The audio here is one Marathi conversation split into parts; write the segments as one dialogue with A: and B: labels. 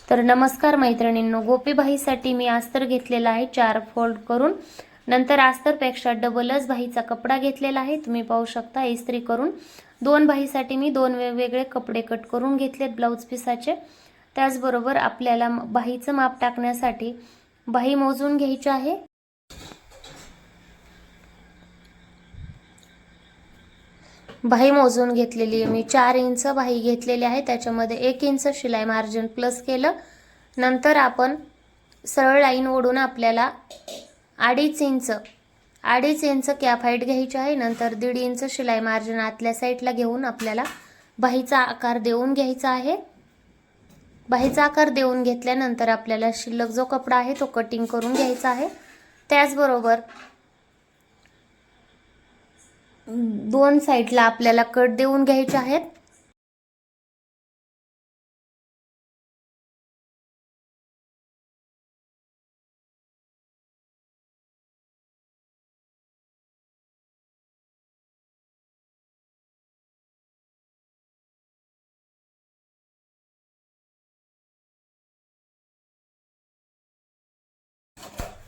A: तर नमस्कार मैत्रिणींनो, गोपीबाईसाठी मी अस्तर घेतलेला आहे 4 फोल्ड करून. नंतर अस्तरपेक्षा डबलच बाहीचा कपडा घेतलेला आहे. तुम्ही पाहू शकता इस्त्री करून. 2 बाहीसाठी मी 2 वेगवेगळे कपडे कट करून घेतलेत ब्लाउज पीसाचे. त्याचबरोबर आपल्याला बाहीचं माप टाकण्यासाठी बाही मोजून घ्यायची आहे. बाही मोजून घेतलेली आहे मी. 4 इंच बाही घेतलेली आहे. त्याच्यामध्ये 1 इंच शिलाई मार्जिन प्लस केलं. नंतर आपण सरळ लाईन ओढून आपल्याला 2.5 इंच कॅप हाईट घ्यायची आहे. नंतर 1.5 इंच शिलाई मार्जिन आतल्या साईडला घेऊन आपल्याला बाहीचा आकार देऊन घ्यायचा आहे. बाहीचा आकार देऊन घेतल्यानंतर आपल्याला शिल्लक जो कपडा आहे तो कटिंग करून घ्यायचा आहे. त्याचबरोबर 2 साईडला आपल्याला कट देऊन घ्यायचे आहेत.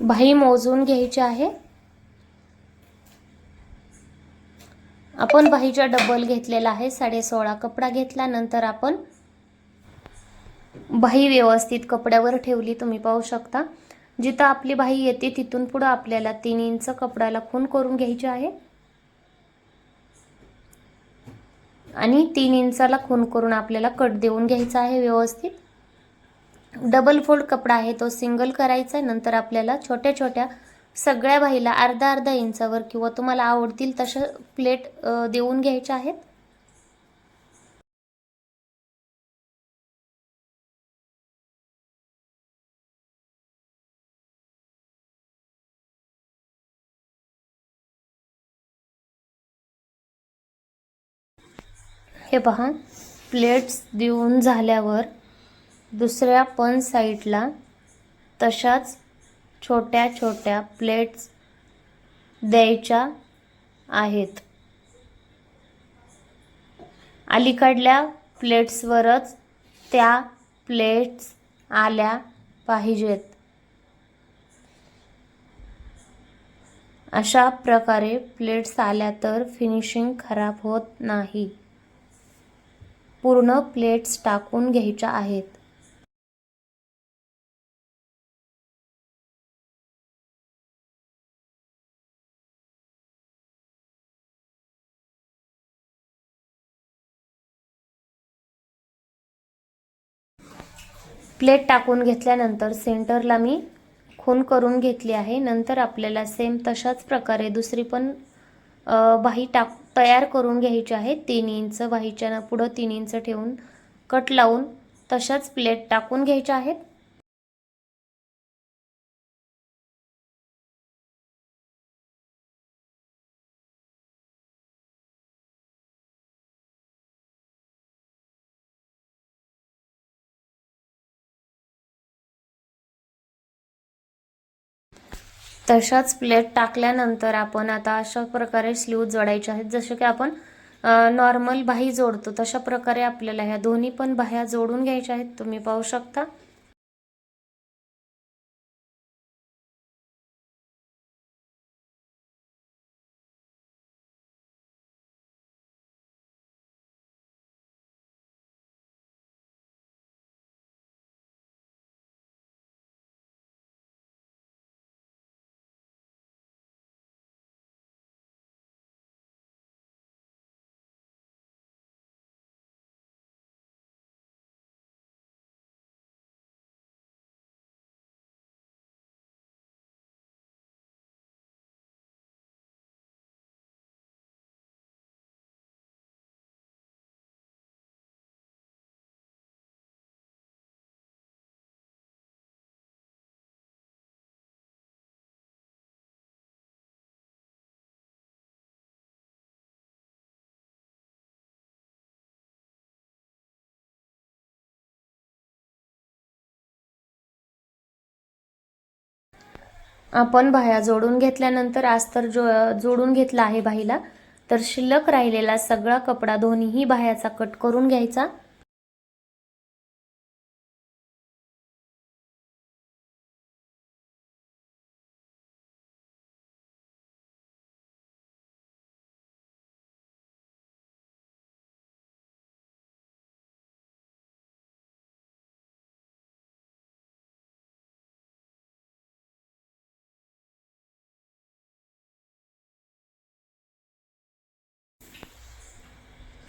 A: बाही मोजून घ्यायची आहे. आपण बाहीचा डबल घेतलेला आहे. 16.5 कपडा घेतला. नंतर आपण बाही व्यवस्थित कपड्यावर ठेवली. तुम्ही पाहू शकता जिथं आपली बाही येते तिथून पुढे आपल्याला 3 इंच कपड्याला खून करून घ्यायची आहे आणि 3 इंचाला खून करून आपल्याला कट देऊन घ्यायचा आहे व्यवस्थित. डबल फोल्ड कपडा आहे तो सिंगल करायचा. नंतर आपल्याला छोट्या छोट्या सगळ्या बाहीला अर्धा इंचावर किंवा तुम्हाला आवडतील तशा प्लेट देऊन घ्यायच्या आहेत. हे पहा, प्लेट्स देऊन झाल्यावर दुसऱ्या पण साईडला तशाच छोट्या छोट्या प्लेट्स द्यायच्या आहेत. अलीकडल्या प्लेट्सवरच त्या प्लेट्स आल्या पाहिजेत. अशा प्रकारे प्लेट्स आल्या तर फिनिशिंग खराब होत नाही. पूर्ण प्लेट्स टाकून घ्यायच्या आहेत. प्लेट टाकून घेतल्यानंतर सेंटरला मी खून करून घेतली आहे. नंतर आपल्याला सेम तशाच प्रकारे दुसरी पण बाही तयार करून घ्यायची आहे. 3 इंच बाहीच्या पुढं 3 इंच ठेवून कट लावून तशाच प्लेट टाकून घ्यायच्या आहेत. तशाच प्लेट टाकल्यानंतर आपण आता अशा प्रकारे स्लीव जोडायचे आहेत. जसे की आपण नॉर्मल बाही जोडतो तशा प्रकारे आपल्याला ह्या दोन्ही पण बाह्या जोडून घ्यायच्या आहेत. तुम्ही पाहू शकता. आपण बाह्या जोडून घेतल्यानंतर अस्तर जोडून घेतला आहे बाहीला. तर शिल्लक राहिलेला सगळा कपडा दोन्हीही बाह्याचा कट करून घ्यायचा.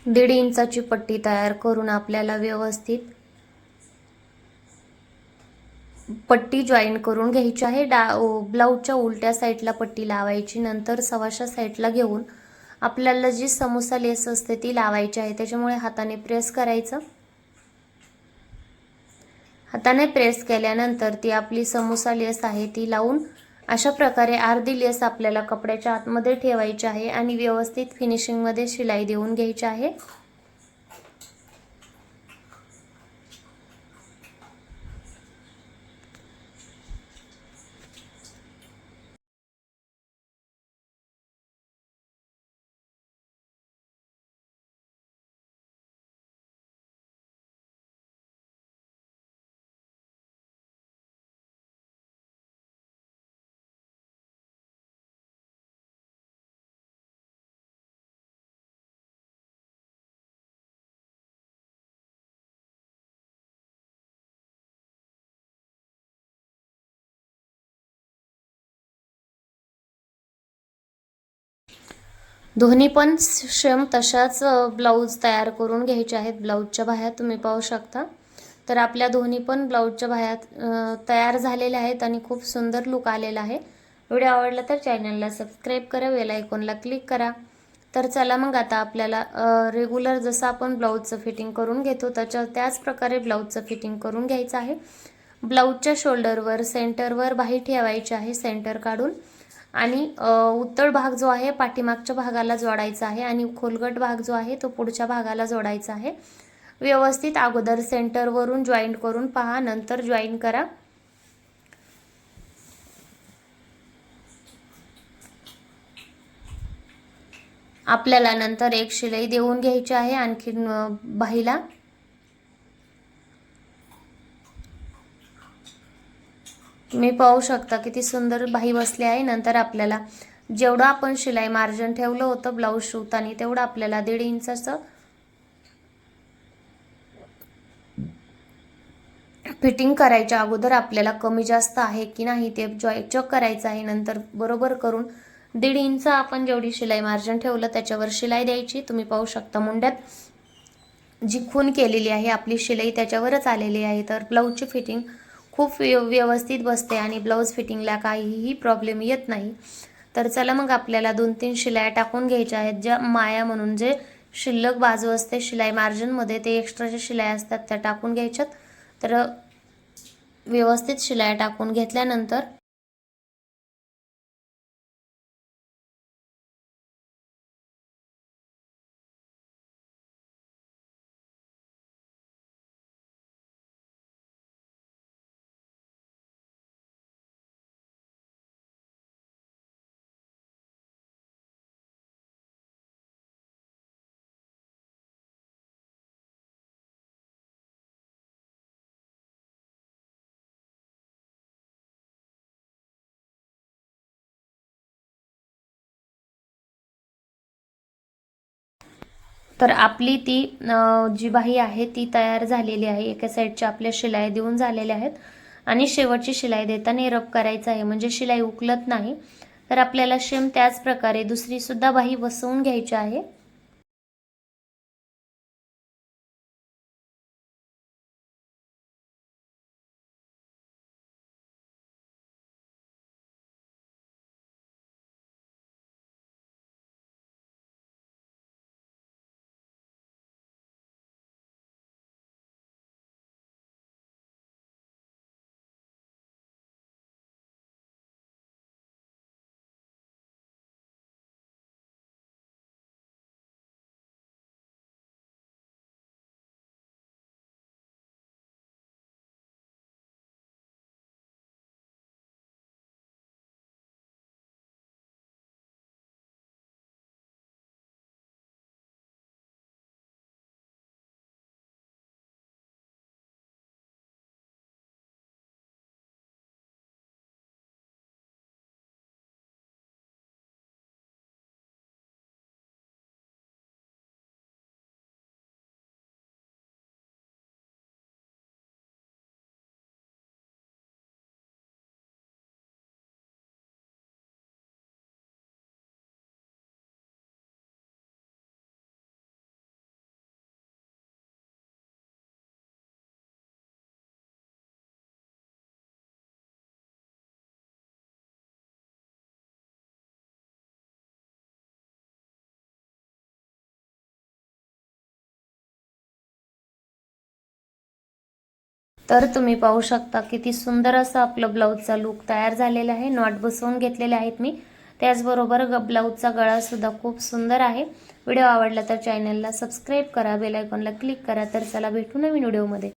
A: 1.5 इंचाची पट्टी तयार करून आपल्याला व्यवस्थित पट्टी जॉईन करून घ्यायची आहे. ब्लाऊजच्या उलट्या साईडला पट्टी लावायची, नंतर सव्वाच्या साईडला घेऊन आपल्याला जी समोसा लेस असते ती लावायची आहे. त्याच्यामुळे हाताने प्रेस करायचं. हाताने प्रेस केल्यानंतर ती आपली समोसा लेस आहे ती लावून अशा प्रकारे अर्धी लेस आपल्याला कपड्याच्या आतमध्ये ठेवायची आहे आणि व्यवस्थित फिनिशिंगमध्ये शिलाई देऊन घ्यायची आहे. दोन्ही पण सेम तशाच ब्लाऊज तयार करून घ्यायचे आहेत. ब्लाऊजच्या बाह्या तुम्ही पाहू शकता. तर आपल्या दोन्ही पण ब्लाऊजच्या बाह्या तयार झालेल्या आहेत आणि खूप सुंदर लुक आलेला आहे. व्हिडिओ आवडला तर चॅनलला सबस्क्राईब करा, बेल आयकॉनला क्लिक करा. तर चला मग आता आपल्याला रेग्युलर जसं आपण ब्लाऊजचं फिटिंग करून घेतो त्याच प्रकारे ब्लाऊजचं फिटिंग करून घ्यायचं आहे. ब्लाऊजच्या शोल्डरवर सेंटरवर बाही ठेवायची आहे, सेंटर काढून, आणि उत्तळ भाग जो आहे पाठीमागच्या भागाला जोडायचा आहे आणि खोलगट भाग जो आहे तो पुढच्या भागाला जोडायचा आहे. व्यवस्थित अगोदर सेंटरवरून जॉईंट करून पहा, नंतर जॉईन करा. आपल्याला नंतर एक शिलाई देऊन घ्यायची आहे आणखीन बाहीला. तुम्ही पाहू शकता किती सुंदर बाही बसली आहे. नंतर आपल्याला जेवढं आपण शिलाई मार्जिन ठेवलं होतं ब्लाऊज शिवताना तेवढं आपल्याला 1.5 इंचाचं फिटिंग करायच्या अगोदर आपल्याला कमी जास्त आहे की नाही ते चेक करायचं आहे. नंतर बरोबर करून 1.5 इंच आपण जेवढी शिलाई मार्जिन ठेवलं त्याच्यावर शिलाई द्यायची. तुम्ही पाहू शकता मुंड्यात जी खून केलेली आहे आपली शिलाई त्याच्यावरच आलेली आहे. तर ब्लाऊजची फिटिंग खूप व्यवस्थित बसते आणि ब्लाऊज फिटिंगला काहीही प्रॉब्लेम येत नाही. तर चला मग आपल्याला 2-3 शिलाई टाकून घ्यायच्या आहेत. ज्या माया म्हणून जे शिल्लक बाजू असते शिलाई मार्जिनमध्ये ते एक्स्ट्राच्या शिलाई असतात त्या टाकून घ्यायच्यात. तर व्यवस्थित शिलाई टाकून घेतल्यानंतर तर आपली ती जी बाही आहे ती तयार झालेली आहे. एका साईडच्या आपल्या शिलाई देऊन झालेल्या आहेत आणि शेवटची शिलाई देताना रब करायचं आहे म्हणजे शिलाई उकलत नाही. तर आपल्याला सेम त्याच प्रकारे दुसरी सुद्धा बाही बसवून घ्यायची आहे. तर तुम्ही पाहू शकता किती सुंदर असं आपलं ब्लाऊजचा लूक तयार झालेला आहे. नॉट बसवून घेतलेले आहेत मी. त्याचबरोबर ब्लाऊजचा गळा सुद्धा खूप सुंदर आहे. व्हिडिओ आवडला तर चॅनलला सबस्क्राईब करा, बेल आयकॉनला क्लिक करा. तर चला भेटू नवीन व्हिडिओमध्ये.